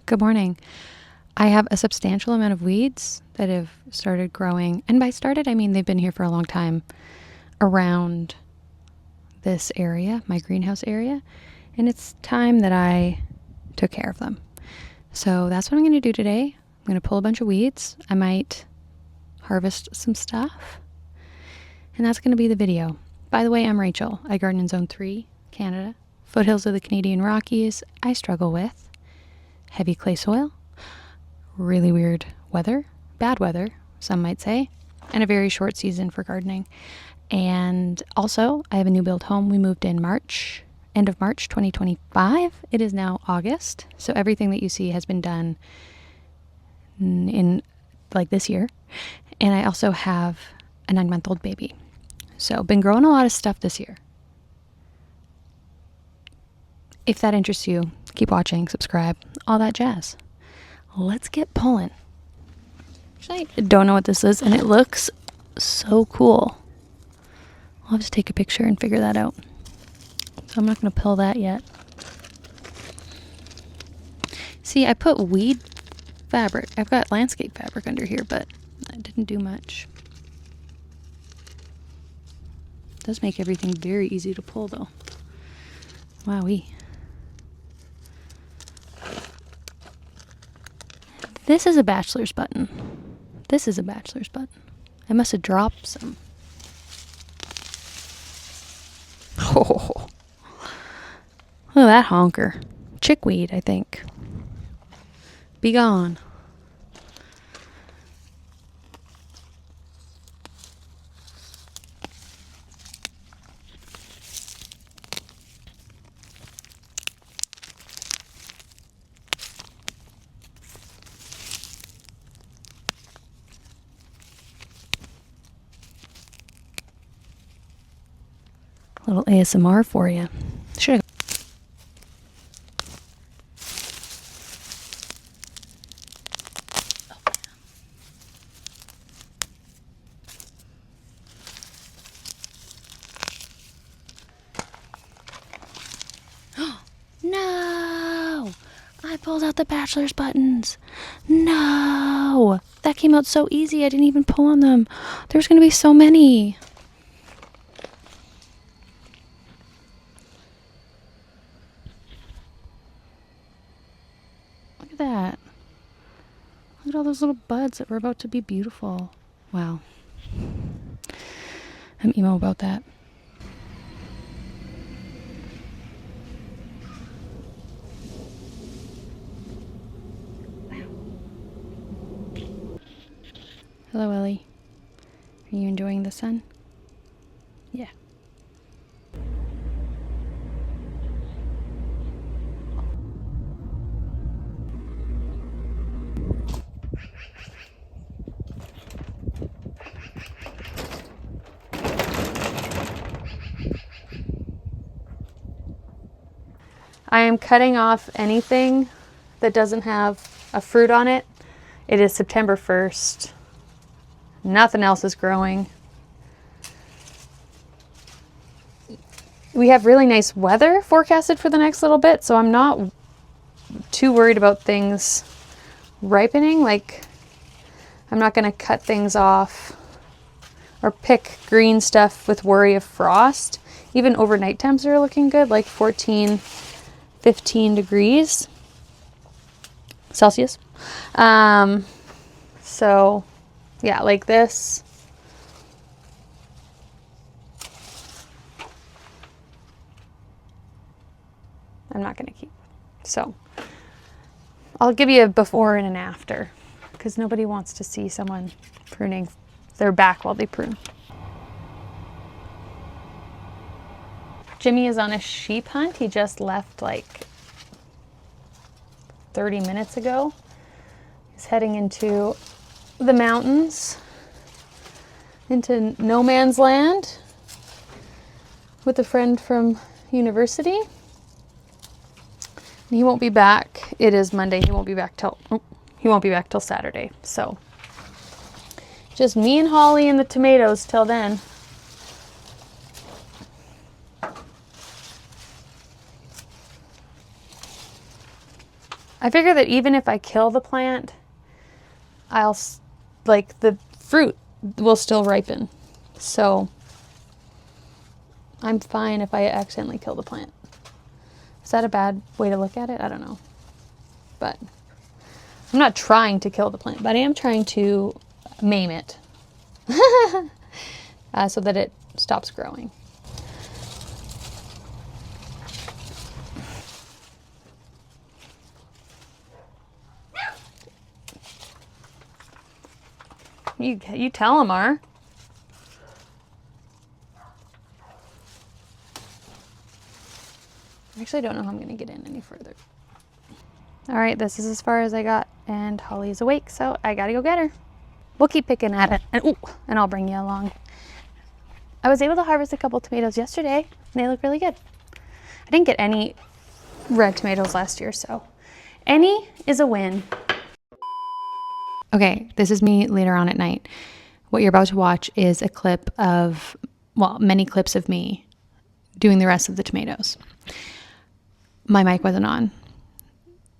Good morning. I have a substantial amount of weeds that have started growing, and by started I mean they've been here for a long time, around this area, my greenhouse area, and it's time that I took care of them. So that's what I'm going to do today. I'm going to pull a bunch of weeds. I might harvest some stuff, and that's going to be the video. By the way, I'm Rachel. I garden in Zone 3, Canada, foothills of the Canadian Rockies. I struggle with heavy clay soil, really weird weather, bad weather, some might say, and a very short season for gardening. And also, I have a new build home. We moved in March, end of March 2025. It is now August, so everything that you see has been done in like this year. And I also have a 9-month-old baby. So been growing a lot of stuff this year. If that interests you, keep watching, subscribe, all that jazz. Let's get pulling. Actually, I don't know what this is, and it looks so cool. I'll have to take a picture and figure that out. So I'm not going to pull that yet. See, I put weed fabric. I've got landscape fabric under here, but I didn't do much. It does make everything very easy to pull, though. Wowee. This is a bachelor's button. This is a bachelor's button. I must have dropped some. Oh, look at that honker. Chickweed, I think. Be gone. A little ASMR for you. Should have. No! I pulled out the bachelor's buttons. No! That came out so easy. I didn't even pull on them. There's going to be so many. Look at that. Look at all those little buds that were about to be beautiful. Wow. I'm emo about that. Hello, Ellie. Are you enjoying the sun? Yeah. I am cutting off anything that doesn't have a fruit on it. It is September 1st. Nothing else is growing. We have really nice weather forecasted for the next little bit, so I'm not too worried about things ripening. Like, I'm not going to cut things off or pick green stuff with worry of frost. Even overnight temps are looking good, like 14, 15 degrees Celsius. So yeah, like this. I'm not going to keep. So I'll give you a before and an after, because nobody wants to see someone pruning their back while they prune. Jimmy is on a sheep hunt. He just left like 30 minutes ago. He's heading into the mountains, into no man's land with a friend from university. And he won't be back. It is Monday. He won't be back till Saturday. So just me and Holly and the tomatoes till then. I figure that even if I kill the plant, like the fruit will still ripen. So I'm fine if I accidentally kill the plant. Is that a bad way to look at it? I don't know. But I'm not trying to kill the plant, but I am trying to maim it so that it stops growing. You tell him, R. I actually don't know how I'm going to get in any further. All right, this is as far as I got, and Holly's awake, so I got to go get her. We'll keep picking at it, and I'll bring you along. I was able to harvest a couple tomatoes yesterday, and they look really good. I didn't get any red tomatoes last year, so any is a win. Okay, this is me later on at night. What you're about to watch is a clip of, well, many clips of me doing the rest of the tomatoes. My mic wasn't on,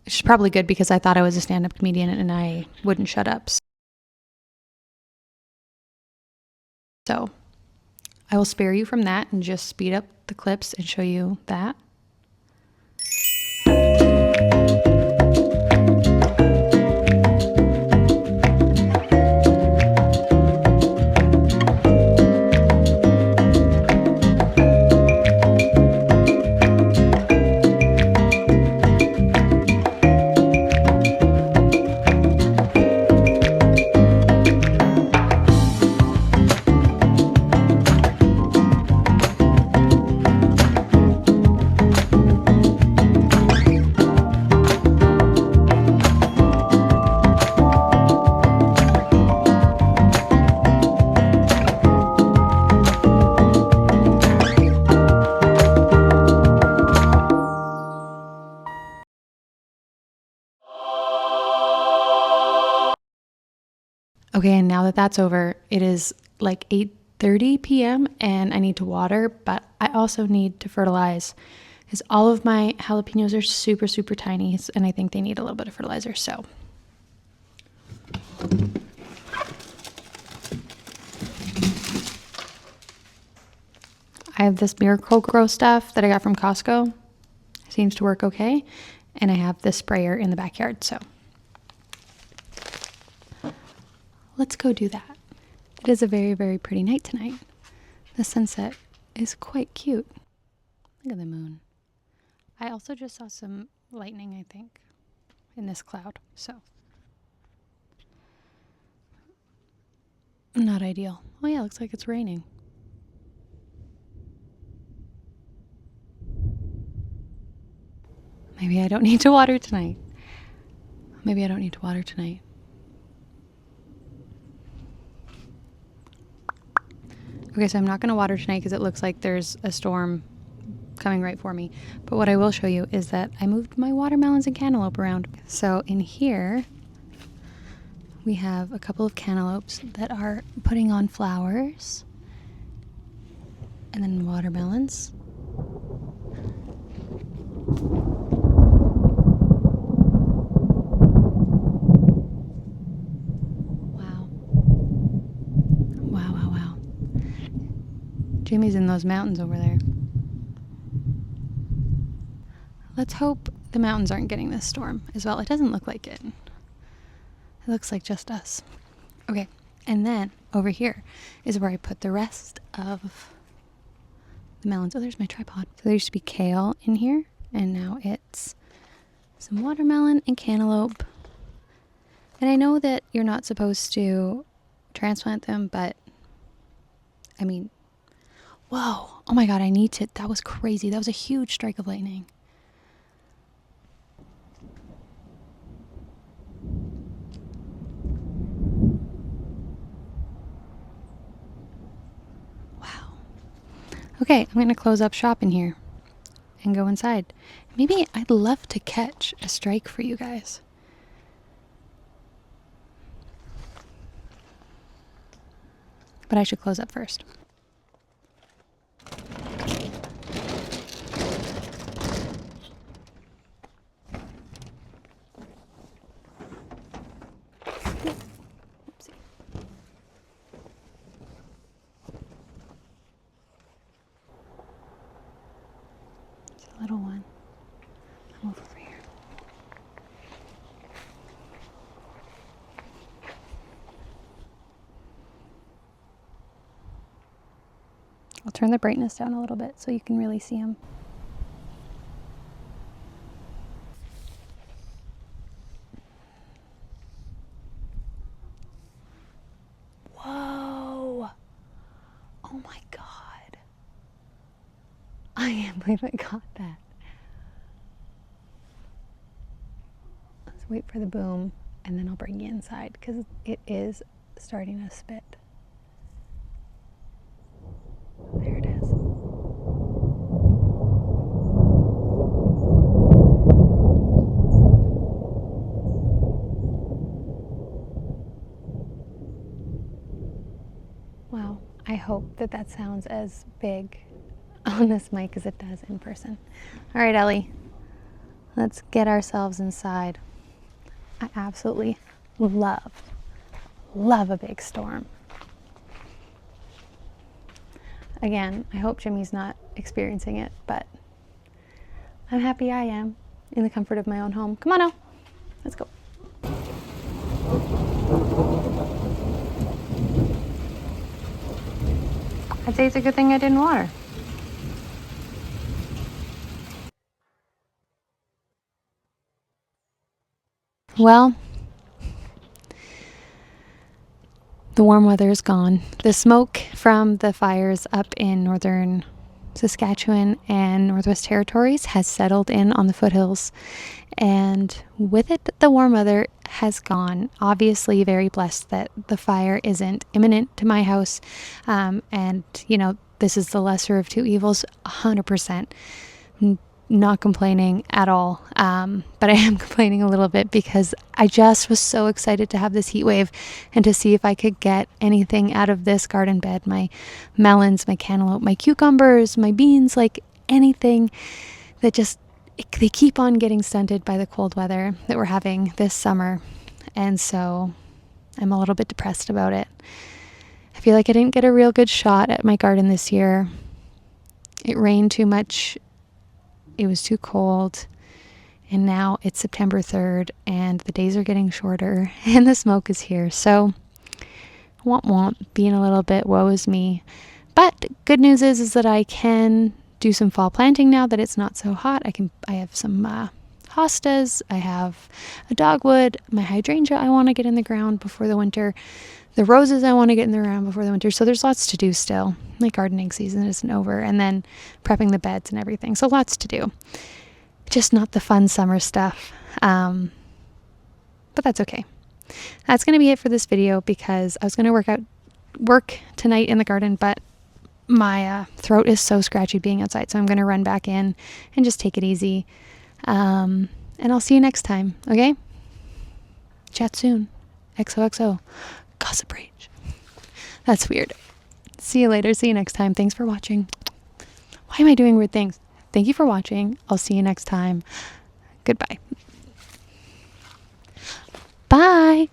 which is probably good because I thought I was a stand-up comedian and I wouldn't shut up. So I will spare you from that and just speed up the clips and show you that. Okay, and now that that's over, it is like 8:30 p.m. and I need to water, but I also need to fertilize because all of my jalapenos are super, super tiny, and I think they need a little bit of fertilizer, so. I have this Miracle Grow stuff that I got from Costco. It seems to work okay, and I have this sprayer in the backyard, so. Let's go do that. It is a very, very pretty night tonight. The sunset is quite cute. Look at the moon. I also just saw some lightning, I think, in this cloud, so. Not ideal. Oh yeah, looks like it's raining. Maybe I don't need to water tonight. Maybe I don't need to water tonight. Okay, so I'm not going to water tonight because it looks like there's a storm coming right for me. But what I will show you is that I moved my watermelons and cantaloupe around. So in here, we have a couple of cantaloupes that are putting on flowers. And then watermelons. Jimmy's in those mountains over there. Let's hope the mountains aren't getting this storm as well. It doesn't look like it. It looks like just us. Okay, and then over here is where I put the rest of the melons. Oh, there's my tripod. So there used to be kale in here, and now it's some watermelon and cantaloupe. And I know that you're not supposed to transplant them, but I mean, whoa, oh my God, I need to, that was crazy. That was a huge strike of lightning. Wow. Okay, I'm going to close up shop in here and go inside. Maybe I'd love to catch a strike for you guys. But I should close up first. I'll turn the brightness down a little bit so you can really see them. Whoa! Oh my God. I can't believe I got that. Let's wait for the boom and then I'll bring you inside because it is starting to spit. There it is. Wow, I hope that that sounds as big on this mic as it does in person. All right, Ellie, let's get ourselves inside. I absolutely love a big storm. Again, I hope Jimmy's not experiencing it, but I'm happy I am in the comfort of my own home. Come on now, let's go. I'd say it's a good thing I didn't water. Well, the warm weather is gone. The smoke from the fires up in northern Saskatchewan and Northwest Territories has settled in on the foothills, and with it, the warm weather has gone. Obviously, very blessed that the fire isn't imminent to my house, and you know, this is the lesser of two evils, 100%. Not complaining at all, but I am complaining a little bit because I just was so excited to have this heat wave and to see if I could get anything out of this garden bed. My melons, my cantaloupe, my cucumbers, my beans, like anything that just, they keep on getting stunted by the cold weather that we're having this summer. And so I'm a little bit depressed about it. I feel like I didn't get a real good shot at my garden this year. It rained too much. It was too cold, and now it's September 3rd and the days are getting shorter and the smoke is here. So being a little bit woe is me. But good news is that I can do some fall planting now that it's not so hot. I have some hostas, I have a dogwood, my hydrangea I want to get in the ground before the winter, the roses I want to get in the ground before the winter. So there's lots to do still. My gardening season isn't over, and then prepping the beds and everything. So lots to do. Just not the fun summer stuff. But that's okay. That's going to be it for this video because I was going to work tonight in the garden, but my throat is so scratchy being outside. So I'm going to run back in and just take it easy. And I'll see you next time. Okay? Chat soon. XOXO. Gossip Rage. That's weird. See you later. See you next time. Thanks for watching. Why am I doing weird things? Thank you for watching. I'll see you next time. Goodbye. Bye.